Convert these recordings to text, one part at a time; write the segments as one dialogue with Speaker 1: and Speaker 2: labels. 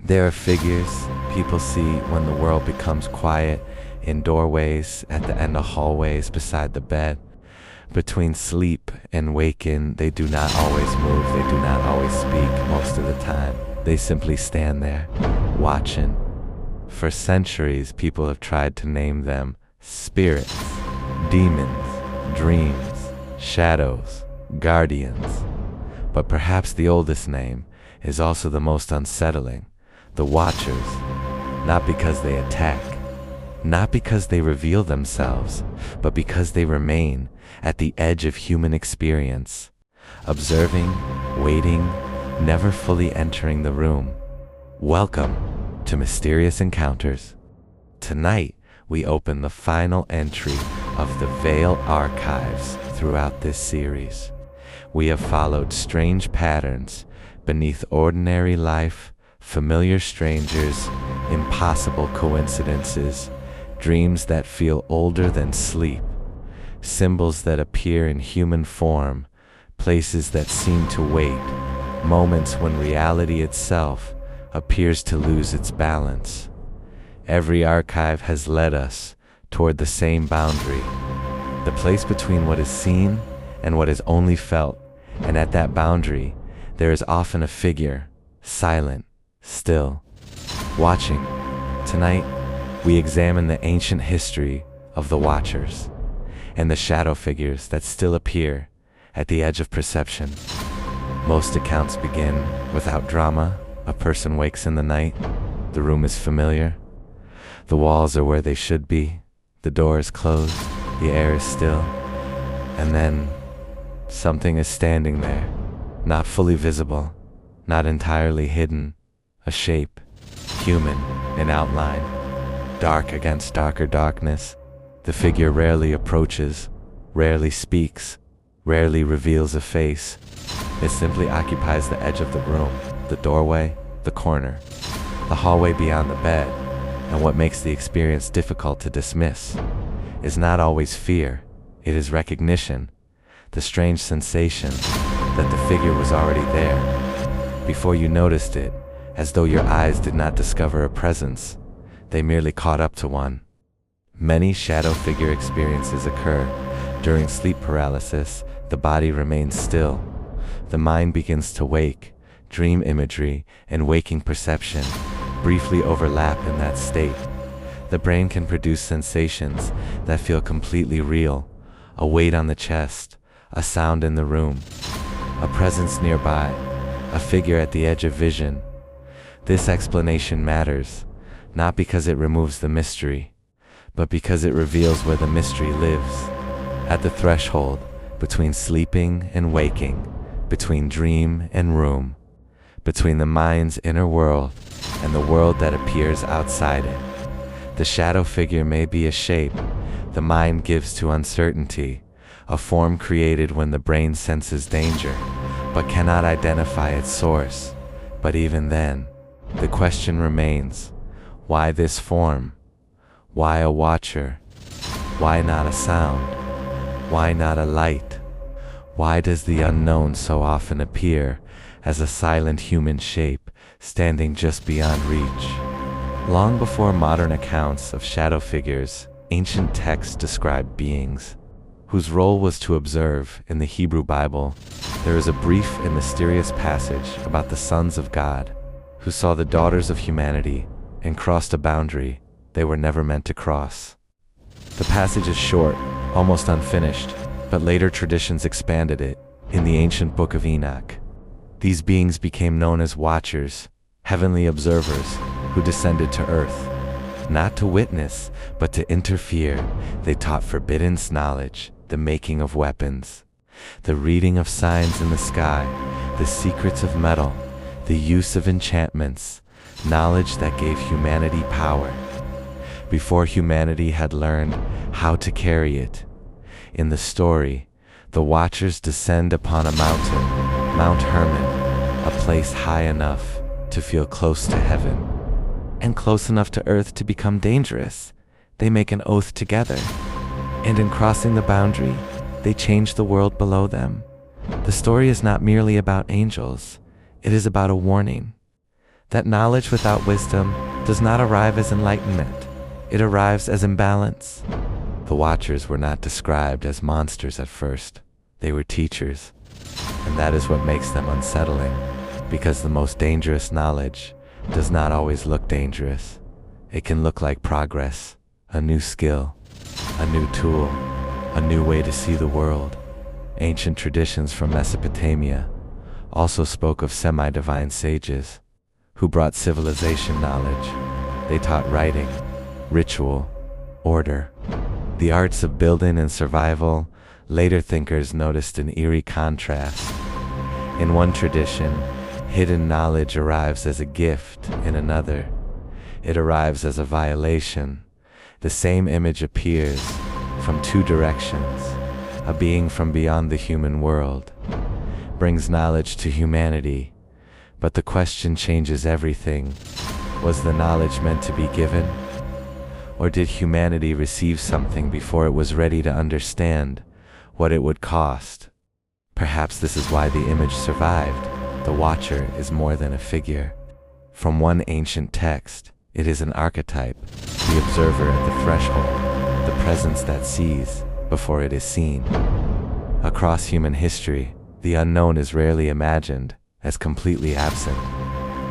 Speaker 1: There are figures people see when the world becomes quiet, in doorways, at the end of hallways, beside the bed. Between sleep and waking, they do not always move, they do not always speak most of the time. They simply stand there, watching. For centuries, people have tried to name them spirits, demons, dreams, shadows, guardians. But perhaps the oldest name is also the most unsettling: the Watchers. Not because they attack, not because they reveal themselves, but because they remain at the edge of human experience, observing, waiting, never fully entering the room. Welcome to Mysterious Encounters. Tonight, we open the final entry of the Veil Archives throughout this series. We have followed strange patterns beneath ordinary life, familiar strangers, impossible coincidences, dreams that feel older than sleep, symbols that appear in human form, places that seem to wait, moments when reality itself appears to lose its balance. Every archive has led us toward the same boundary, the place between what is seen and what is only felt, and at that boundary, there is often a figure, silent, still, watching. Tonight, we examine the ancient history of the Watchers and the shadow figures that still appear at the edge of perception. Most accounts begin without drama. A person wakes in the night, the room is familiar, the walls are where they should be, the door is closed, the air is still, and then something is standing there, not fully visible, not entirely hidden, a shape, human in outline, dark against darker darkness. The figure rarely approaches, rarely speaks, rarely reveals a face. It simply occupies the edge of the room, the doorway, the corner, the hallway beyond the bed. And what makes the experience difficult to dismiss is not always fear, it is recognition, the strange sensation that the figure was already there, before you noticed it, as though your eyes did not discover a presence, they merely caught up to one. Many shadow figure experiences occur. During sleep paralysis, the body remains still. The mind begins to wake. Dream imagery and waking perception briefly overlap in that state. The brain can produce sensations that feel completely real: a weight on the chest, a sound in the room, a presence nearby, a figure at the edge of vision. This explanation matters, not because it removes the mystery, but because it reveals where the mystery lives, at the threshold between sleeping and waking, between dream and room, between the mind's inner world and the world that appears outside it. The shadow figure may be a shape the mind gives to uncertainty, a form created when the brain senses danger, but cannot identify its source. But even then, the question remains: why this form? Why a watcher? Why not a sound? Why not a light? Why does the unknown so often appear as a silent human shape standing just beyond reach? Long before modern accounts of shadow figures, ancient texts described beings whose role was to observe. In the Hebrew Bible, there is a brief and mysterious passage about the sons of God who saw the daughters of humanity and crossed a boundary they were never meant to cross. The passage is short, almost unfinished, but later traditions expanded it. In the ancient Book of Enoch, these beings became known as Watchers, heavenly observers who descended to earth, not to witness, but to interfere. They taught forbidden knowledge, the making of weapons, the reading of signs in the sky, the secrets of metal, the use of enchantments, knowledge that gave humanity power, before humanity had learned how to carry it. In the story, the Watchers descend upon a mountain, Mount Hermon, a place high enough to feel close to heaven, and close enough to earth to become dangerous. They make an oath together, and in crossing the boundary, they change the world below them. The story is not merely about angels, it is about a warning. that knowledge without wisdom does not arrive as enlightenment. It arrives as imbalance. The Watchers were not described as monsters at first. They were teachers. And that is what makes them unsettling, because the most dangerous knowledge does not always look dangerous. It can look like progress, a new skill, a new tool, a new way to see the world. Ancient traditions from Mesopotamia also spoke of semi-divine sages who brought civilization knowledge. They taught writing, ritual, order, the arts of building and survival. Later thinkers noticed an eerie contrast. In one tradition, hidden knowledge arrives as a gift. In another, it arrives as a violation. The same image appears from two directions. A being from beyond the human world brings knowledge to humanity, but the question changes everything. Was the knowledge meant to be given? Or did humanity receive something before it was ready to understand what it would cost? Perhaps this is why the image survived. The Watcher is more than a figure. From one ancient text, it is an archetype, the observer at the threshold, the presence that sees before it is seen. Across human history, the unknown is rarely imagined as completely absent.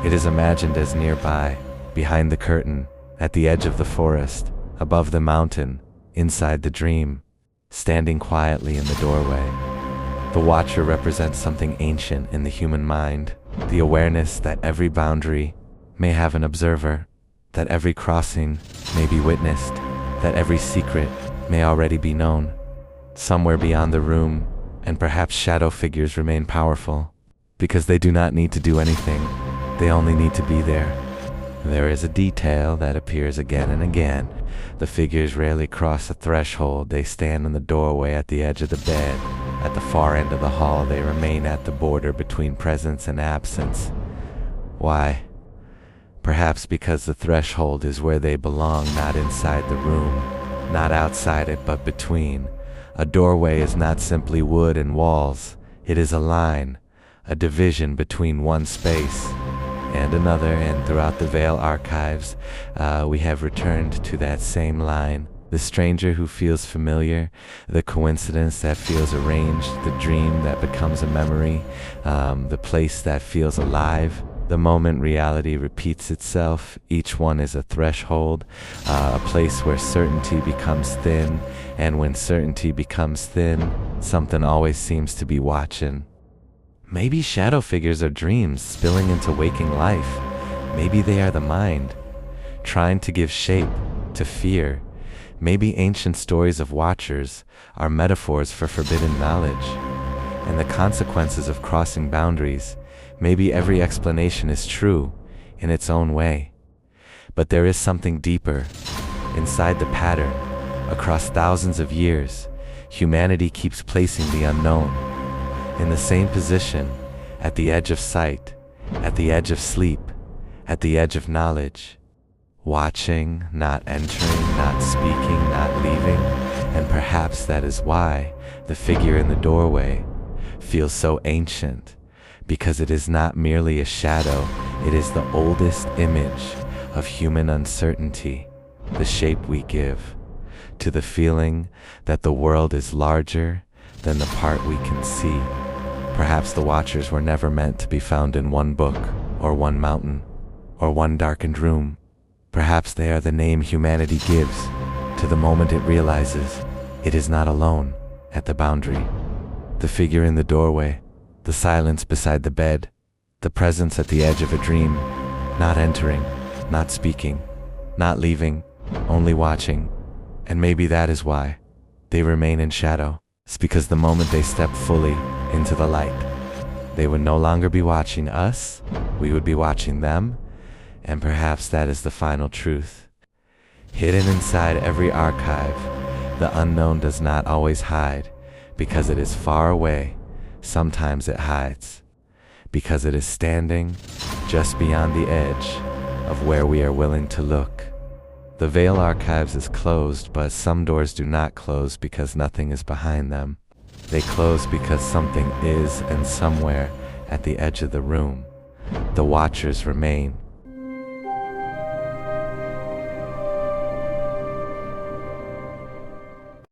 Speaker 1: It is imagined as nearby, behind the curtain, at the edge of the forest, above the mountain, inside the dream, standing quietly in the doorway. The Watcher represents something ancient in the human mind, the awareness that every boundary may have an observer, that every crossing may be witnessed, that every secret may already be known. Somewhere beyond the room, and perhaps shadow figures remain powerful, because they do not need to do anything, they only need to be there. There is a detail that appears again and again. The figures rarely cross a threshold. They stand in the doorway at the edge of the bed. At the far end of the hall, they remain at the border between presence and absence. Why? Perhaps because the threshold is where they belong, not inside the room, not outside it, but between. A doorway is not simply wood and walls. It is a line, a division between one space and another. And throughout the Veil archives, we have returned to that same line. The stranger who feels familiar, the coincidence that feels arranged, the dream that becomes a memory, the place that feels alive. The moment reality repeats itself, each one is a threshold, a place where certainty becomes thin, and when certainty becomes thin, something always seems to be watching. Maybe shadow figures are dreams spilling into waking life. Maybe they are the mind, trying to give shape to fear. Maybe ancient stories of Watchers are metaphors for forbidden knowledge, and the consequences of crossing boundaries. Maybe every explanation is true in its own way. But there is something deeper. Inside the pattern, across thousands of years, humanity keeps placing the unknown in the same position, at the edge of sight, at the edge of sleep, at the edge of knowledge. Watching, not entering, not speaking, not leaving. And perhaps that is why the figure in the doorway feels so ancient. Because it is not merely a shadow, it is the oldest image of human uncertainty, the shape we give to the feeling that the world is larger than the part we can see. Perhaps the Watchers were never meant to be found in one book, or one mountain, or one darkened room. Perhaps they are the name humanity gives to the moment it realizes it is not alone at the boundary. The figure in the doorway, the silence beside the bed, the presence at the edge of a dream, not entering, not speaking, not leaving, only watching. And maybe that is why they remain in shadow. It's because the moment they step fully into the light, they would no longer be watching us, we would be watching them, and perhaps that is the final truth. Hidden inside every archive, the unknown does not always hide, because it is far away. Sometimes it hides, because it is standing just beyond the edge of where we are willing to look. The Veil Archives is closed, but some doors do not close because nothing is behind them. They close because something is, and somewhere at the edge of the room, the Watchers remain.